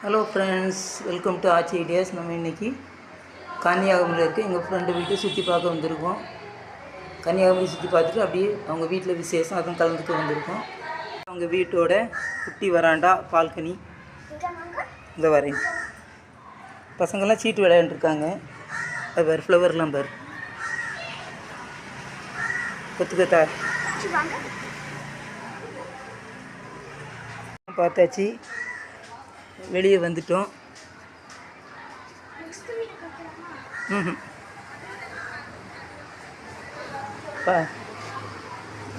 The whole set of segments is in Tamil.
Hello friends, welcome to Aachi ideas. நம்ம இன்றைக்கி கன்னியாகுமரியில் இருக்குது எங்கள் ஃப்ரெண்டு வீட்டை சுற்றி பார்க்க வந்திருக்கோம். கன்னியாகுமரி சுற்றி பார்த்துட்டு அப்படியே அவங்க வீட்டில் விசேஷம் அதுவும் கலந்துக்க வந்திருக்கோம். அவங்க வீட்டோட குட்டி வராண்டா பால்கனி இந்த வரேன். பசங்கள்லாம் சீட்டு விளையாண்டுருக்காங்க. அது பாரு, ஃப்ளவர்லாம் பாரு, கொத்துக்கத்தா பார்த்தாச்சு. வெளியே வந்துட்டோம்.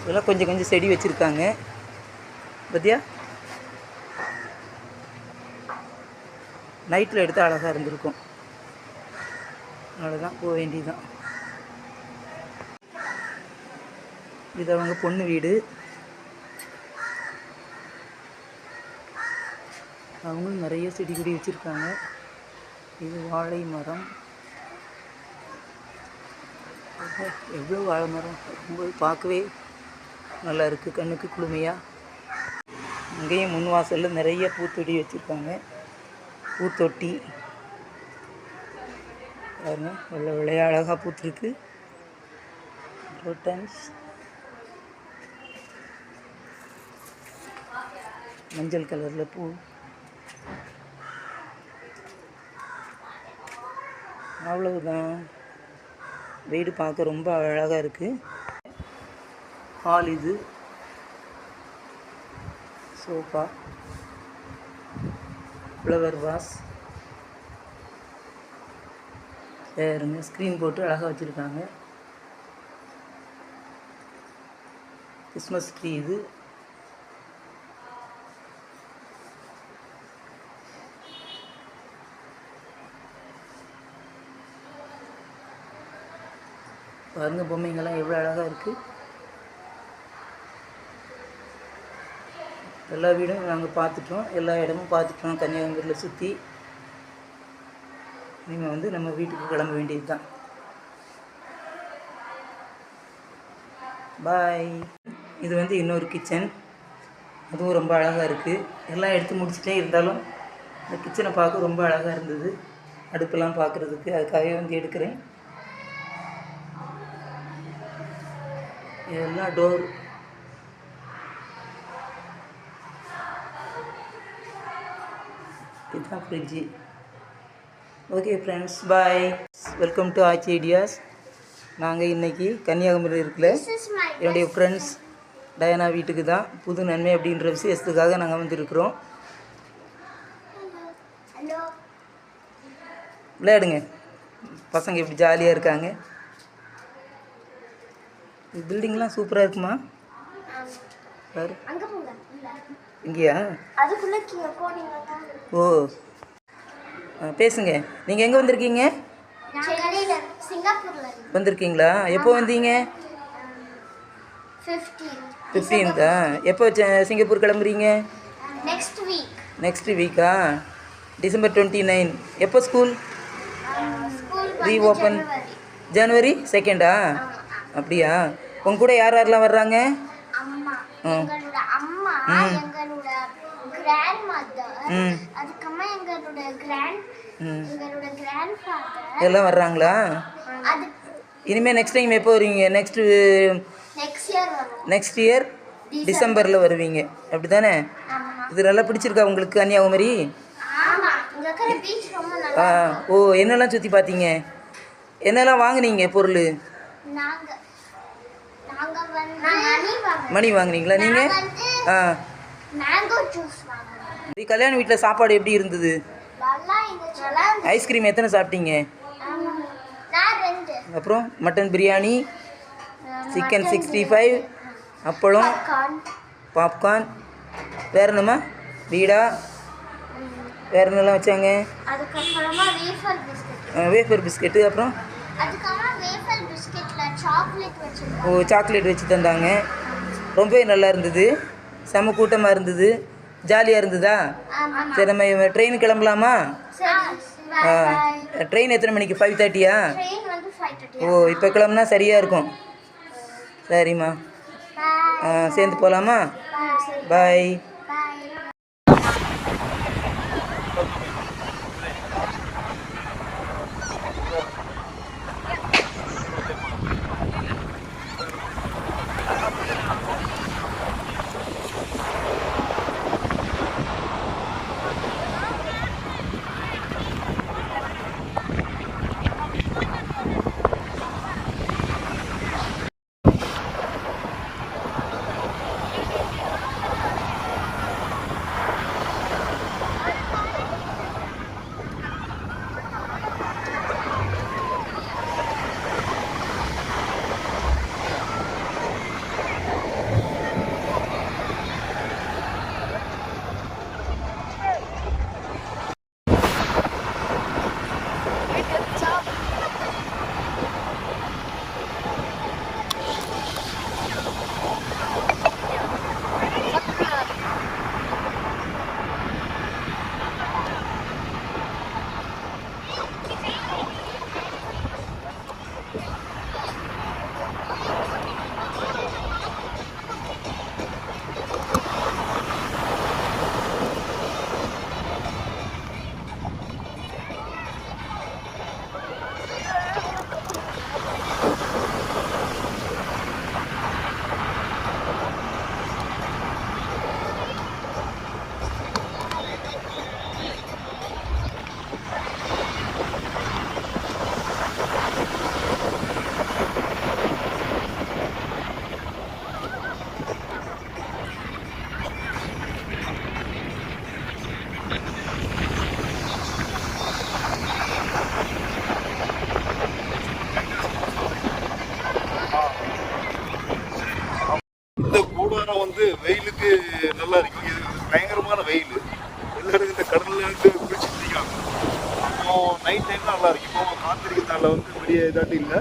இதெல்லாம் கொஞ்சம் கொஞ்சம் செடி வச்சுருக்காங்க பத்தியா. நைட்டில் எடுத்து அழகாக இருந்திருக்கும். அவ்வளோதான், போக வேண்டியதுதான். இது அவங்க பொண்ணு வீடு. அவங்களும் நிறைய செடி கொடி வச்சுருக்காங்க. இது வாழை மரம். எவ்வளோ வாழை மரம், ரொம்ப பார்க்கவே நல்லா இருக்குது, கண்ணுக்கு குளுமையாக. அங்கேயும் முன் வாசலில் நிறைய பூத்தொடி வச்சுருக்காங்க. பூத்தொட்டி பாருங்க, வெள்ளை வெள்ளையாக அழகாக பூத்துருக்கு. ரோட்டன்ஸ், மஞ்சள் கலரில் பூ. அவ்வளவுதான். வீடு பார்க்க ரொம்ப அழகாக இருக்குது. ஹால் இது. சோஃபா, ஃப்ளவர் வாஸ், சேருங்க, ஸ்க்ரீன் போட்டு அழகாக வச்சுருக்காங்க. கிறிஸ்மஸ் ட்ரீ இது. பாருங்க, பொம்மைங்கள்லாம் எவ்வளோ அழகாக இருக்குது. எல்லா வீடும் நாங்கள் பார்த்துட்டோம், எல்லா இடமும் பார்த்துட்டோம் கன்னியாகுமரியில் சுற்றி. நீங்கள் வந்து நம்ம வீட்டுக்கு கிளம்ப வேண்டியது தான். பாய். இது வந்து இன்னொரு கிச்சன். அதுவும் ரொம்ப அழகாக இருக்குது. எல்லாம் எடுத்து முடிச்சுட்டே இருந்தாலும் இந்த கிச்சனை பார்க்க ரொம்ப அழகாக இருந்தது. அடுப்பெல்லாம் பார்க்குறதுக்கு அதுக்காகவே வந்து எடுக்கிறேன். இதெல்லாம் டோர். இதுதான் fridge. Okay friends, bye. Welcome to Aachi ideas. நாங்கள் இன்றைக்கி கன்னியாகுமரியில் இருக்கிற என்னுடைய ஃப்ரெண்ட்ஸ் டயானா வீட்டுக்கு தான் புது நன்மை அப்படின்ற விசேஷத்துக்காக நாங்கள் வந்துருக்குறோம். விளையாடுங்க, பசங்க இப்படி ஜாலியாக இருக்காங்க. பில்டிங்லாம் சூப்பராக இருக்குமா? பாரு, இங்கேயா? ஓ, பேசுங்க. நீங்கள் எங்கே வந்திருக்கீங்க? வந்திருக்கீங்களா? எப்போ வந்தீங்க? 15. எப்போ சிங்கப்பூர் கிளம்புறீங்க? நெக்ஸ்ட் வீக்கா? டிசம்பர் 29. எப்போ ஸ்கூல் ரீஓப்பன்? ஜனவரி 2. அப்படியா? உங்க கூட யார் யாரெல்லாம் வர்றாங்க? எல்லாம் வர்றாங்களா? இனிமேல் நெக்ஸ்ட் டைம் எப்போ வருவீங்க? நெக்ஸ்ட் இயர் டிசம்பரில் வருவீங்க, அப்படி தானே? இது நல்லா பிடிச்சிருக்கா உங்களுக்கு கன்னியாகுமரி? ஓ, என்னெல்லாம் சுற்றி பார்த்தீங்க? என்னெல்லாம் வாங்குனீங்க பொருள்? மணி வாங்குனீங்களா நீங்கள்? கல்யாண வீட்டில் சாப்பாடு எப்படி இருந்தது? ஐஸ்கிரீம் எத்தனை சாப்பிட்டீங்க? அப்புறம் மட்டன் பிரியாணி, சிக்கன் 65, அப்பளம், பாப்கார்ன், வேறு என்னம்மா? வீடா? வேறு என்னெல்லாம் வச்சாங்க? Wafer biscuit. அப்புறம் ஓ, சாக்லேட் வச்சு தந்தாங்க. ரொம்பவே நல்லா இருந்தது. செம கூட்டமாக இருந்தது. ஜாலியாக இருந்ததா? சரி, நம்ம ட்ரெயின் கிளம்பலாமா? ட்ரெயின் எத்தனை மணிக்கு? 5:30யா? ஓ, இப்போ கிளம்புனா சரியாக இருக்கும். சரிம்மா, சேர்ந்து போகலாமா? பாய். குளிச்சுட்டு இருக்காங்க. அப்புறம் நைட் டைம் நல்லா இருக்கு. இப்போ காத்திருக்கிறதால வந்து பெரிய இதாட்டு இல்லை,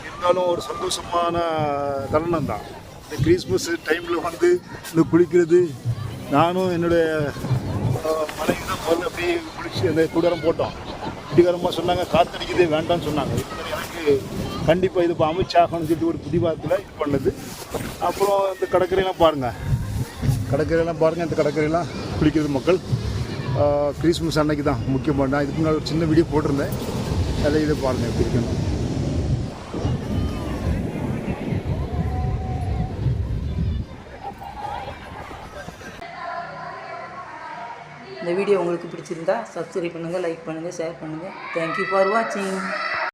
இருந்தாலும் ஒரு சந்தோஷமான தருணம் தான். இந்த கிறிஸ்மஸ் டைமில் வந்து இந்த குளிக்கிறது, நானும் என்னுடைய மனைவி தான் முதல்ல அப்படியே குளிச்சு அந்த கூடாரம் போட்டோம். வீட்டுக்காரமாக சொன்னாங்க காத்தடிக்குது வேண்டாம்னு சொன்னாங்க. இருந்தாலும் எனக்கு கண்டிப்பாக இது இப்போ அமைச்சாகணும்னு சொல்லிட்டு ஒரு புதிவாரத்தில் இது பண்ணது. அப்புறம் இந்த கடற்கரையெல்லாம் பாருங்கள், இந்த கடற்கரையெல்லாம் குளிக்கிறது மக்கள். கிறிஸ்மஸ் அன்னைக்கு தான் முக்கியமாக. நான் இதுக்கு முன்னாடி ஒரு சின்ன வீடியோ போட்டிருந்தேன், அதில் இதை பாருங்கள் எப்படி இருக்கணும். இந்த வீடியோ உங்களுக்கு பிடிச்சிருந்தா சப்ஸ்கிரைப் பண்ணுங்கள், லைக் பண்ணுங்கள், ஷேர் பண்ணுங்கள். தேங்க்யூ ஃபார் வாட்சிங்.